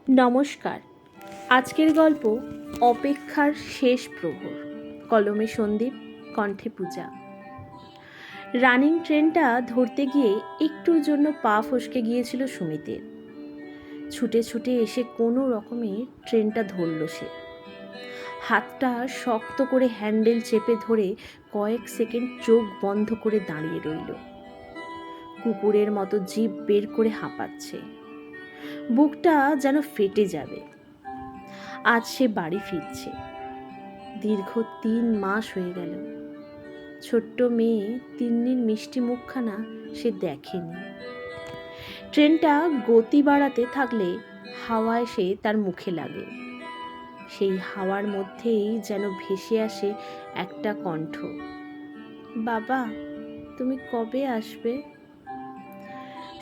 নমস্কার। আজকের গল্প অপেক্ষার শেষ প্রহর। কলমে সন্দীপ, কণ্ঠে পূজা। রানিং ট্রেনটা ধরতে গিয়ে একটুর জন্য পা ফসকে গিয়েছিল সুমিতের। ছুটে ছুটে এসে কোনো রকমে ট্রেনটা ধরল সে। হাতটা শক্ত করে হ্যান্ডেল চেপে ধরে কয়েক সেকেন্ড চোখ বন্ধ করে দাঁড়িয়ে রইল। কুকুরের মতো জিভ বের করে হাঁপাচ্ছে। বুকটা যেন ফেটে যাবে। আজ সে বাড়ি ফিরছে। দীর্ঘ ৩ মাস হয়ে গেল। ছোট্ট মেয়ে তিন্নির মিষ্টি মুখখানা সে দেখেনি। ট্রেনটা গতি বাড়াতে থাকলে হাওয়া এসে তার মুখে লাগে। সেই হাওয়ার মধ্যেই যেন ভেসে আসে একটা কণ্ঠ, বাবা তুমি কবে আসবে?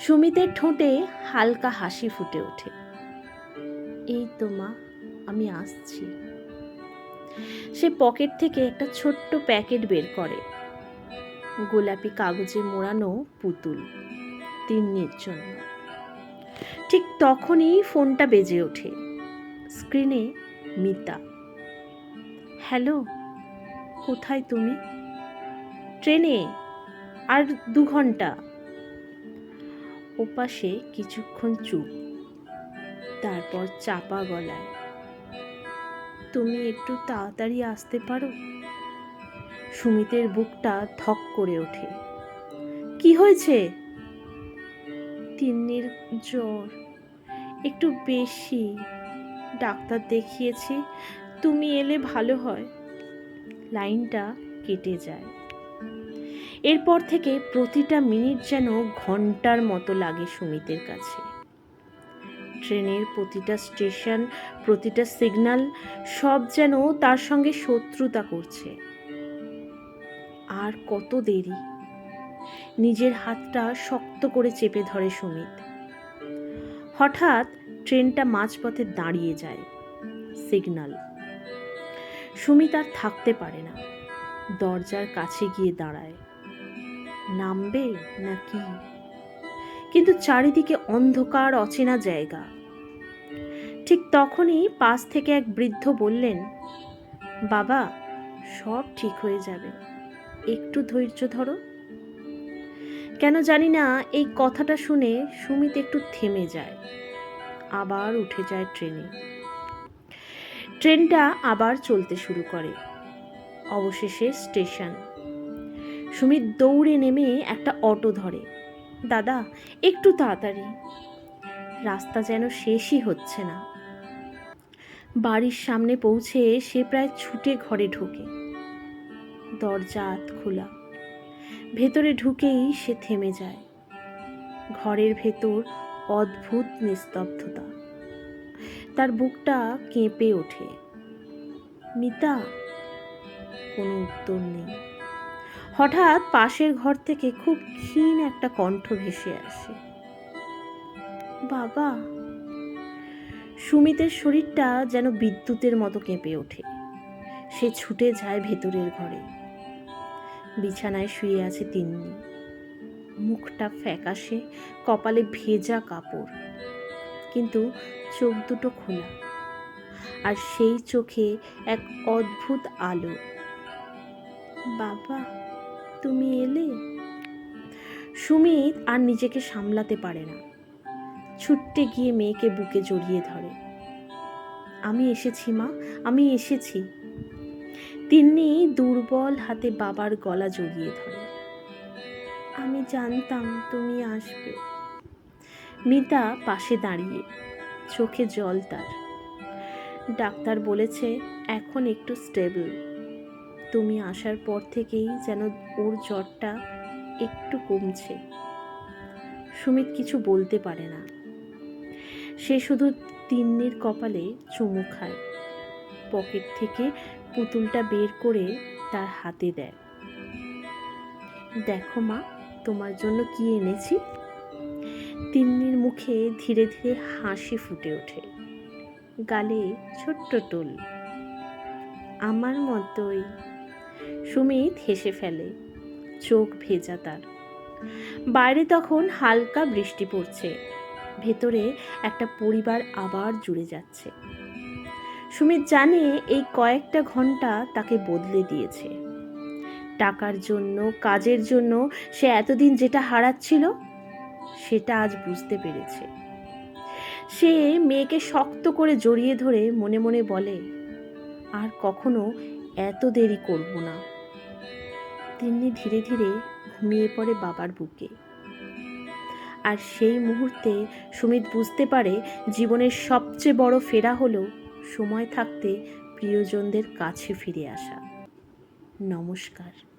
সুমিতের ঠোঁটে হালকা হাসি ফুটে ওঠে। এই তো মা, আমি আসছি। সে পকেট থেকে একটা ছোট্ট প্যাকেট বের করে। গোলাপি কাগজে মোড়ানো পুতুল, তিন্নির জন্য। ঠিক তখনই ফোনটা বেজে ওঠে। স্ক্রিনে মিতা। হ্যালো, কোথায় তুমি? ট্রেনে, আর 2 ঘন্টা। ওপাশে কিছুক্ষণ চুপ, তারপর চাপা গলায়, তুমি একটু তাড়াতাড়ি আসতে পারো? সুমিতের বুকটা ধক করে ওঠে। কি হয়েছে? তিন্নির জ্বর একটু বেশি, ডাক্তার দেখিয়েছি, তুমি এলে ভালো হয়। লাইনটা কেটে যায়। এরপর থেকে প্রতিটা মিনিট যেন ঘন্টার মতো লাগে সুমিতের কাছে। ট্রেনের প্রতিটা স্টেশন, প্রতিটা সিগন্যাল, সব যেন তার সঙ্গে শত্রুতা করছে। আর কত দেরি? নিজের হাতটা শক্ত করে চেপে ধরে সুমিত। হঠাৎ ট্রেনটা মাঝপথে দাঁড়িয়ে যায়। সিগন্যাল। সুমিত আর থাকতে পারে না। দরজার কাছে গিয়ে দাঁড়ায়। নামবে নাকি? কিন্তু চারিদিকে অন্ধকার, অচেনা জায়গা। ঠিক তখনই পাশ থেকে এক বৃদ্ধ বললেন, বাবা সব ঠিক হয়ে যাবে, একটু ধৈর্য ধরো। কেন জানি না এই কথাটা শুনে সুমিত একটু থেমে যায়। আবার উঠে যায় ট্রেনে। ট্রেনটা আবার চলতে শুরু করে। অবশেষে স্টেশন। সুমিত দৌড়ে নেমে একটা অটো ধরে। দাদা একটু তাড়াতাড়ি। রাস্তা যেন শেষই হচ্ছে না। বাড়ির সামনে পৌঁছে সে প্রায় ছুটে ঘরে ঢোকে। দরজা আধ খোলা। ভেতরে ঢুকেই সে থেমে যায়। ঘরের ভেতর অদ্ভুত নিস্তব্ধতা। তার বুকটা কেঁপে ওঠে। মিতা। কোনো উত্তর নেই। হঠাৎ পাশের ঘর থেকে খুব ক্ষীণ একটা কণ্ঠ ভেসে আসে, বাবা। সুমিতের শরীরটা যেন বিদ্যুতের মতো কেঁপে ওঠে। সে ছুটে যায় ভেতরের ঘরে। বিছানায় শুয়ে আছে তিন্নি। মুখটা ফ্যাকাশে, কপালে ভেজা কাপড়, কিন্তু চোখ দুটো খোলা। আর সেই চোখে এক অদ্ভুত আলো। বাবা তুমি এলে? সুমিত আর নিজেকে সামলাতে পারে না। ছুটতে গিয়ে মেয়েকে বুকে জড়িয়ে ধরে। আমি এসেছি মা, আমি এসেছি। তিন্নি দুর্বল হাতে বাবার গলা জড়িয়ে ধরে। আমি জানতাম তুমি আসবে। মিতা পাশে দাঁড়িয়ে, চোখে জল তার। ডাক্তার বলেছে এখন একটু স্টেবল। তুমি আসার পর থেকেই যেন ওর জ্বরটা একটু কমছে। সুমিত কিছু বলতে পারে না। সে শুধু তিন্নির কপালে চুমু খায়। পকেট থেকে পুতুলটা বের করে তার হাতে দেয়। দেখো মা, তোমার জন্য কি এনেছি। তিন্নির মুখে ধীরে ধীরে হাসি ফুটে ওঠে। গালে ছোট্ট টোল। আমার মতোই। সুমিত হেসে ফেলে। চোখ ভেজা তার। বাইরে তখন হালকা বৃষ্টি পড়ছে। ভেতরে একটা পরিবার আবার জুড়ে যাচ্ছে। সুমিত জানে এই কয়েকটা ঘন্টা তাকে বদলে দিয়েছে। টাকার জন্য, কাজের জন্য সে এতদিন যেটা হারাচ্ছিল সেটা আজ বুঝতে পেরেছে। সে মেয়েকে শক্ত করে জড়িয়ে ধরে মনে মনে বলে, আর কখনো এত দেরি করব না। তিন্নি ধীরে ধীরে ঘুমিয়ে পড়ে বাবার বুকে। আর সেই মুহূর্তে সুমিত বুঝতে পারে জীবনের সবচেয়ে বড় ফেরা হলো সময় থাকতে প্রিয়জনদের কাছে ফিরে আসা। নমস্কার।